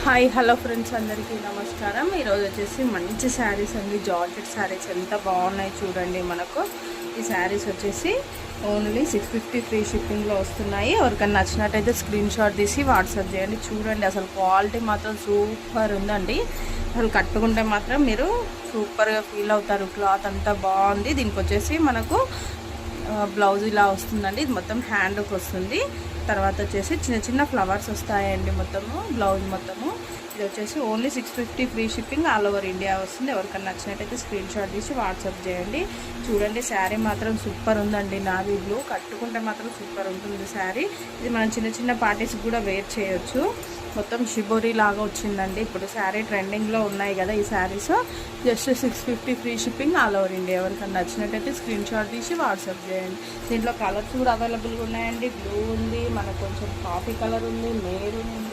Hi hello friends, అందరికీ నమస్కారం. ఈరోజు వచ్చేసి మంచి శారీస్ అండి, జార్జెట్ శారీస్ ఎంత బాగున్నాయి చూడండి. మనకు ఈ శారీస్ వచ్చేసి ఓన్లీ 650 ఫ్రీ షిప్పింగ్లో వస్తున్నాయి. ఎవరికైనా నచ్చినట్టయితే స్క్రీన్ షాట్ తీసి వాట్సాప్ చేయండి. చూడండి, అసలు క్వాలిటీ మాత్రం సూపర్ ఉందండి. అసలు కట్టుకుంటే మాత్రం మీరు సూపర్గా ఫీల్ అవుతారు. క్లాత్ అంతా బాగుంది. దీనికి వచ్చేసి మనకు బ్లౌజ్ ఇలా వస్తుందండి. ఇది మొత్తం హ్యాండ్కి వస్తుంది. తర్వాత వచ్చేసి చిన్న చిన్న ఫ్లవర్స్ వస్తాయండి మొత్తము బ్లౌజ్ మొత్తము. ఇది వచ్చేసి only 650 free shipping all over India వస్తుంది. ఎవరికైనా నచ్చినట్టయితే స్క్రీన్ షాట్ తీసి వాట్సాప్ చేయండి. చూడండి, శారీ మాత్రం సూపర్ ఉందండి. నావీ బ్లూ కట్టుకుంటే మాత్రం సూపర్ ఉంటుంది శారీ. ఇది మనం చిన్న చిన్న పార్టీస్కి కూడా వేర్ చేయొచ్చు. మొత్తం షిబోరీ లాగా వచ్చిందండి. ఇప్పుడు శారీ ట్రెండింగ్లో ఉన్నాయి కదా ఈ saris. Just 650 free shipping all over India. ఎవరికైనా నచ్చినట్టయితే స్క్రీన్ షాట్ తీసి వాట్సాప్ చేయండి. దీంట్లో కలర్స్ కూడా అవైలబుల్గా ఉన్నాయండి. బ్లూ ఉంది, మనకు కొంచెం కాఫీ కలర్ ఉంది, మెరూన్ ఉంది,